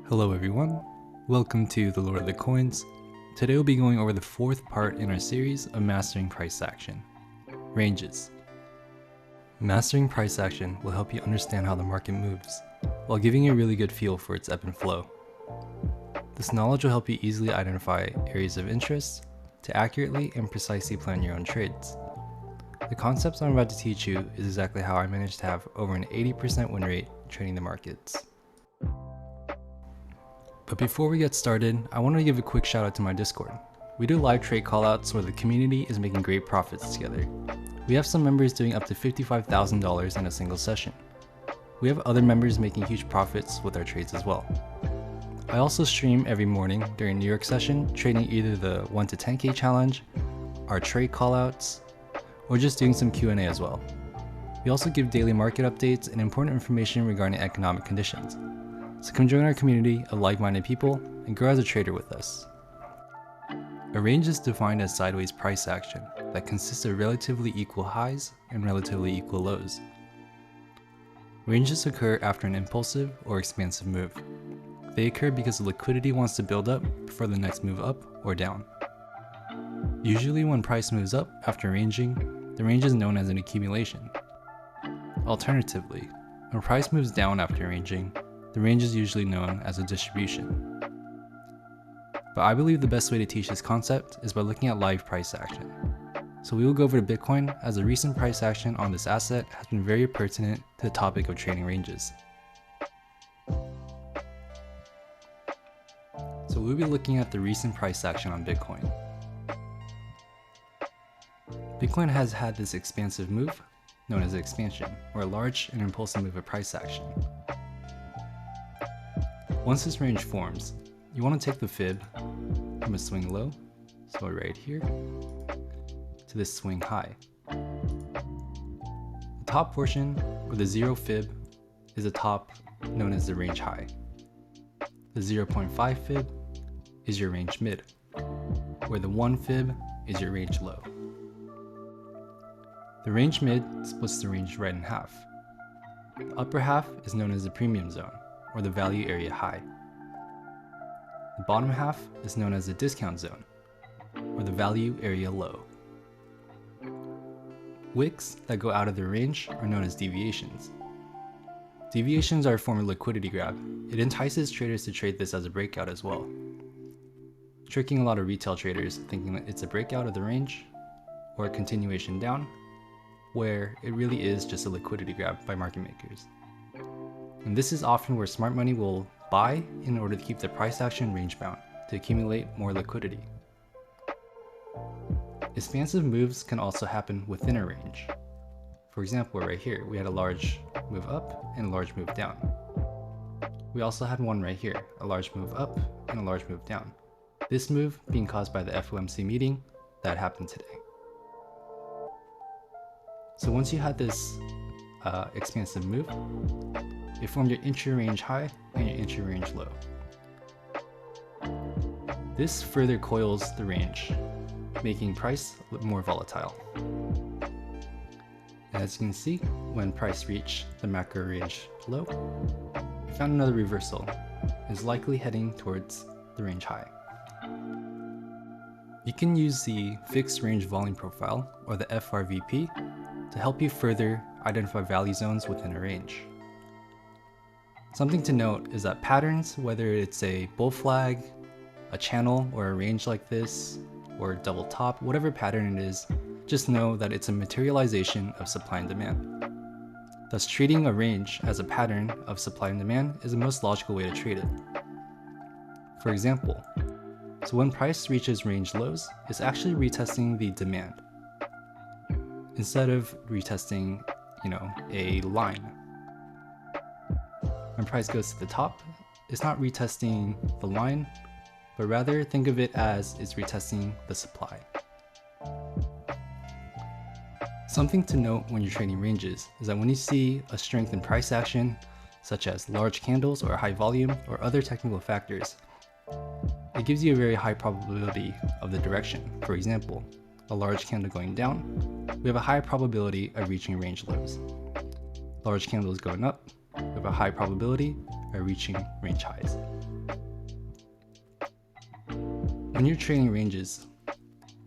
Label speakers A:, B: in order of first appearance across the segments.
A: Hello everyone, welcome to The Lord of the Coins. Today we'll be going over the fourth part in our series of mastering price action, ranges. Mastering price action will help you understand how the market moves, while giving you a really good feel for its ebb and flow. This knowledge will help you easily identify areas of interest to accurately and precisely plan your own trades. The concepts I'm about to teach you is exactly how I managed to have over an 80% win rate trading the markets. But before we get started, I want to give a quick shout out to my Discord. We do live trade callouts where the community is making great profits together. We have some members doing up to $55,000 in a single session. We have other members making huge profits with our trades as well. I also stream every morning during New York session, trading either the 1 to 10K challenge, our trade callouts, or just doing some Q&A as well. We also give daily market updates and important information regarding economic conditions. So come join our community of like-minded people and grow as a trader with us. A range is defined as sideways price action that consists of relatively equal highs and relatively equal lows. Ranges occur after an impulsive or expansive move. They occur because the liquidity wants to build up before the next move up or down. Usually when price moves up after ranging, the range is known as an accumulation. Alternatively, when price moves down after ranging, the range is usually known as a distribution. But I believe the best way to teach this concept is by looking at live price action. So we will go over to Bitcoin, as the recent price action on this asset has been very pertinent to the topic of trading ranges. So we'll be looking at the recent price action on Bitcoin. Bitcoin has had this expansive move, known as an expansion, or a large and impulsive move of price action. Once this range forms, you want to take the fib from a swing low, so right here, to this swing high. The top portion, or the 0 fib, is the top known as the range high. The 0.5 fib is your range mid, where the 1 fib is your range low. The range mid splits the range right in half. The upper half is known as the premium zone, or the value area high. The bottom half is known as the discount zone, or the value area low. Wicks that go out of the range are known as deviations. Deviations are a form of liquidity grab. It entices traders to trade this as a breakout as well, tricking a lot of retail traders thinking that it's a breakout of the range or a continuation down, where it really is just a liquidity grab by market makers. And this is often where smart money will buy in order to keep the price action range bound to accumulate more liquidity. Expansive moves can also happen within a range. For example, right here, we had a large move up and a large move down. We also had one right here, a large move up and a large move down. This move being caused by the FOMC meeting that happened today. So once you had this expansive move, it formed your intra-range high and your intra-range low. This further coils the range, making price more volatile. As you can see, when price reached the macro range low, we found another reversal. It is likely heading towards the range high. You can use the fixed range volume profile, or the FRVP, to help you further identify value zones within a range. Something to note is that patterns, whether it's a bull flag, a channel, or a range like this, or double top, whatever pattern it is, just know that it's a materialization of supply and demand. Thus, treating a range as a pattern of supply and demand is the most logical way to trade it. For example, so when price reaches range lows, it's actually retesting the demand, instead of retesting, a line. When price goes to the top, it's not retesting the line, but rather think of it as it's retesting the supply. Something to note when you're trading ranges is that when you see a strength in price action, such as large candles or high volume or other technical factors, it gives you a very high probability of the direction. For example, a large candle going down, we have a high probability of reaching range lows. Large candles going up, we have a high probability of reaching range highs. when you're trading ranges,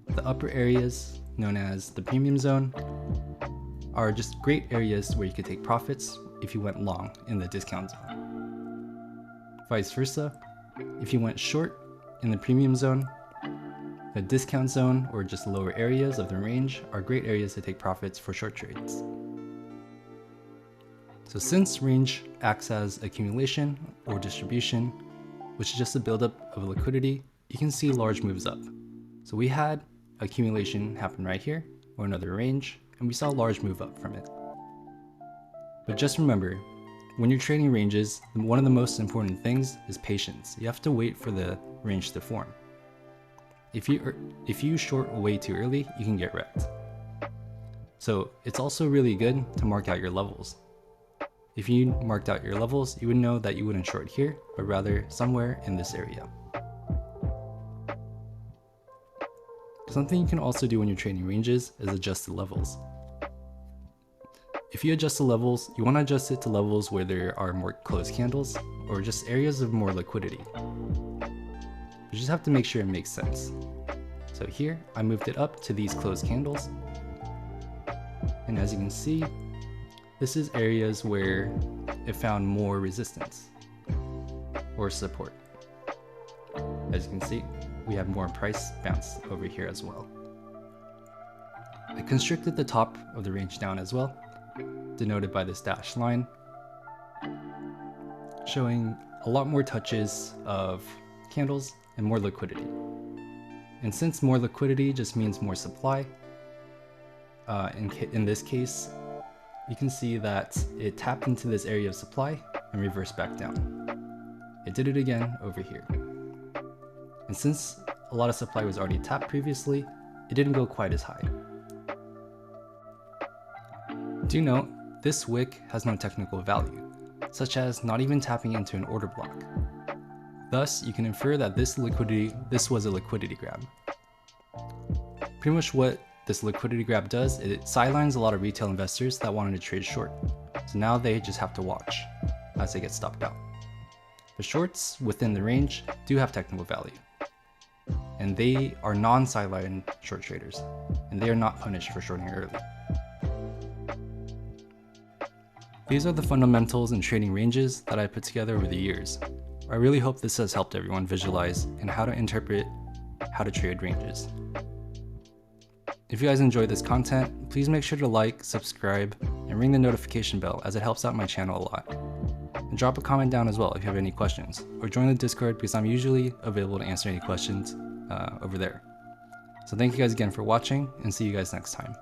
A: the upper areas, known as the premium zone, are just great areas where you could take profits if you went long in the discount zone. Vice versa, if you went short in the premium zone, the discount zone or just lower areas of the range are great areas to take profits for short trades. So since range acts as accumulation or distribution, which is just a buildup of liquidity, you can see large moves up. So we had accumulation happen right here, or another range, and we saw a large move up from it. But just remember, when you're trading ranges, one of the most important things is patience. You have to wait for the range to form. If you short way too early, you can get wrecked. So it's also really good to mark out your levels. If you marked out your levels, you would know that you wouldn't short here, but rather somewhere in this area. Something you can also do when you're trading ranges is adjust the levels. If you adjust the levels, you want to adjust it to levels where there are more closed candles or just areas of more liquidity. You just have to make sure it makes sense. So here, I moved it up to these closed candles. And as you can see, this is areas where it found more resistance or support. As you can see, we have more price bounce over here as well. I constricted the top of the range down as well, denoted by this dashed line, showing a lot more touches of candles and more liquidity. And since more liquidity just means more supply, in this case, you can see that it tapped into this area of supply and reversed back down. It did it again over here. And since a lot of supply was already tapped previously, it didn't go quite as high. Do note, this wick has no technical value, such as not even tapping into an order block. Thus, you can infer that this was a liquidity grab. Pretty much what this liquidity grab does, it sidelines a lot of retail investors that wanted to trade short. So now they just have to watch as they get stopped out. The shorts within the range do have technical value, and they are non-sideline short traders, and they are not punished for shorting early. These are the fundamentals in trading ranges that I put together over the years. I really hope this has helped everyone visualize and how to interpret how to trade ranges. If you guys enjoyed this content, please make sure to like, subscribe, and ring the notification bell as it helps out my channel a lot. And drop a comment down as well if you have any questions, or join the Discord because I'm usually available to answer any questions over there. So thank you guys again for watching, and see you guys next time.